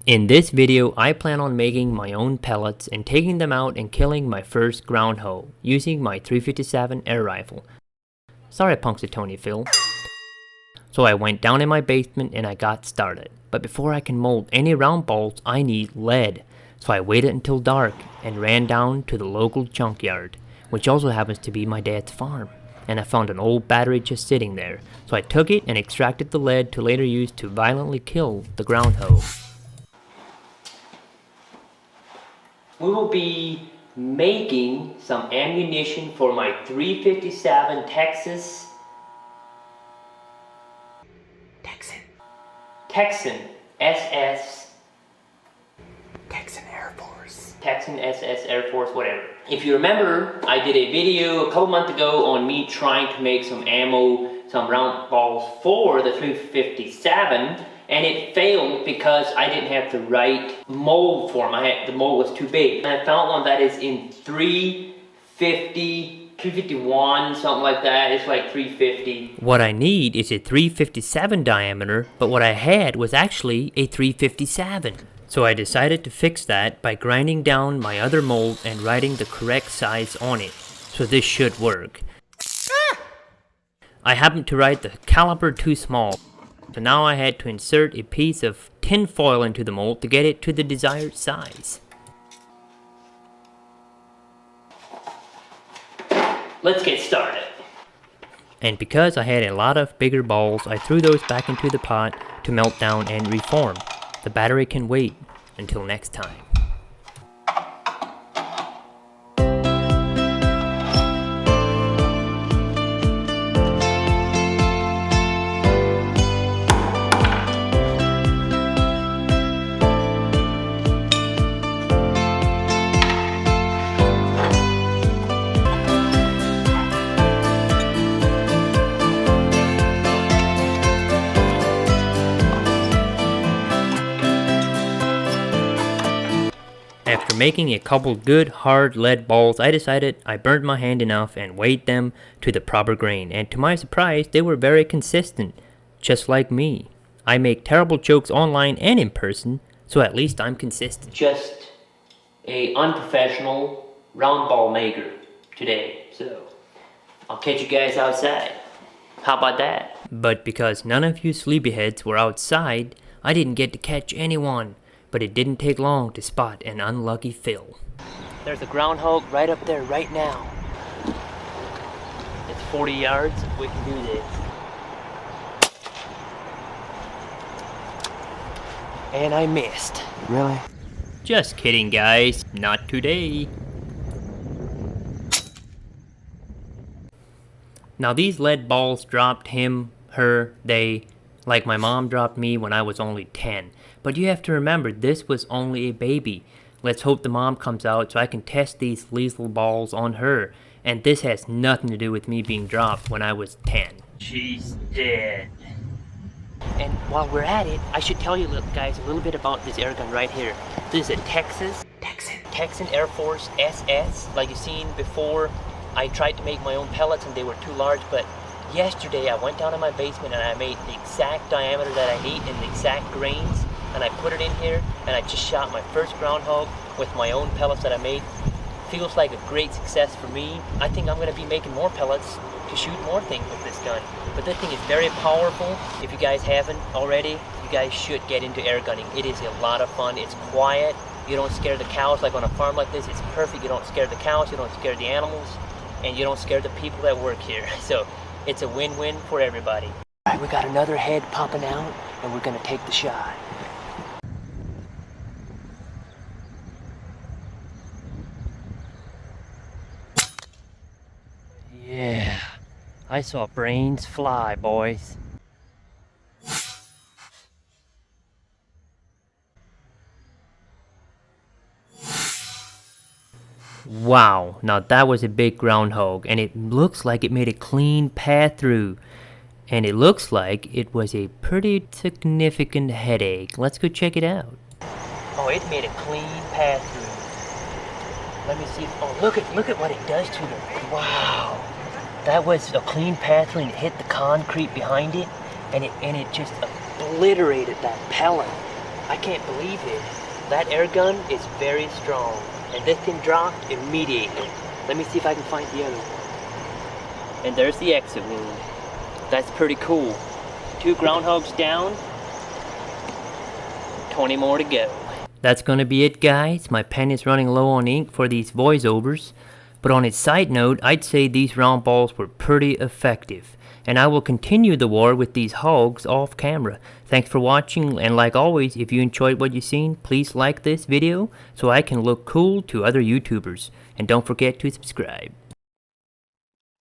In this video, I plan on making my own pellets and taking them out and killing my first groundhog using my 357 air rifle. Sorry Punxsutawney Phil. So I went down in my basement and I got started. But before I can mold any round balls, I need lead. So I waited until dark and ran down to the local junkyard, which also happens to be my dad's farm. And I found an old battery just sitting there. So I took it and extracted the lead to later use to violently kill the groundhog. We will be making some ammunition for my 357 Texan SS Texan Airforce. Texan SS Airforce, whatever. If you remember, I did a video a couple months ago on me trying to make some ammo, some round balls for the 357, and it failed because I didn't have the right mold for them. The mold was too big. And I found one that is in 350, 351, something like that. It's like 350. What I need is a 357 diameter, but what I had was actually a 357. So I decided to fix that by grinding down my other mold and writing the correct size on it. So this should work. I happened to write the caliper too small. So now I had to insert a piece of tin foil into the mold to get it to the desired size. Let's get started. And because I had a lot of bigger balls, I threw those back into the pot to melt down and reform. The battery can wait until next time. After making a couple good hard lead balls, I decided I burned my hand enough and weighed them to the proper grain, and to my surprise, they were very consistent, just like me. I make terrible jokes online and in person, so at least I'm consistent. Just a unprofessional round ball maker today, so I'll catch you guys outside. How about that? But because none of you sleepyheads were outside, I didn't get to catch anyone. But it didn't take long to spot an unlucky Phil. There's a groundhog right up there right now. It's 40 yards, we can do this. And I missed. Really? Just kidding, guys, not today. Now these lead balls dropped him, her, they, like my mom dropped me when I was only 10. But you have to remember, this was only a baby. Let's hope the mom comes out so I can test these lethal balls on her. And this has nothing to do with me being dropped when I was 10. She's dead. And while we're at it, I should tell you guys a little bit about this air gun right here. This is a Texan Airforce SS. Like you've seen before, I tried to make my own pellets and they were too large, but yesterday I went down in my basement and I made the exact diameter that I need and the exact grains. And I put it in here, and I just shot my first groundhog with my own pellets that I made. Feels like a great success for me. I think I'm going to be making more pellets to shoot more things with this gun. But this thing is very powerful. If you guys haven't already, you guys should get into air gunning. It is a lot of fun. It's quiet. You don't scare the cows. Like on a farm like this, it's perfect. You don't scare the cows, you don't scare the animals, and you don't scare the people that work here. So it's a win-win for everybody. All right, we got another head popping out, and we're going to take the shot. Yeah, I saw brains fly, boys. Wow, now that was a big groundhog, and it looks like it made a clean path through. And it looks like it was a pretty significant headache. Let's go check it out. Oh, it made a clean path through. Let me see. Oh, look at what it does to them. Wow. That was a clean path and it hit the concrete behind it, and it just obliterated that pellet. I can't believe it. That air gun is very strong, and this can drop immediately. Let me see if I can find the other one. And there's the exit wound. That's pretty cool. 2 groundhogs down, 20 more to go. That's gonna be it, guys. My pen is running low on ink for these voiceovers. But on a side note, I'd say these round balls were pretty effective. And I will continue the war with these hogs off camera. Thanks for watching, and like always, if you enjoyed what you've seen, please like this video so I can look cool to other YouTubers. And don't forget to subscribe.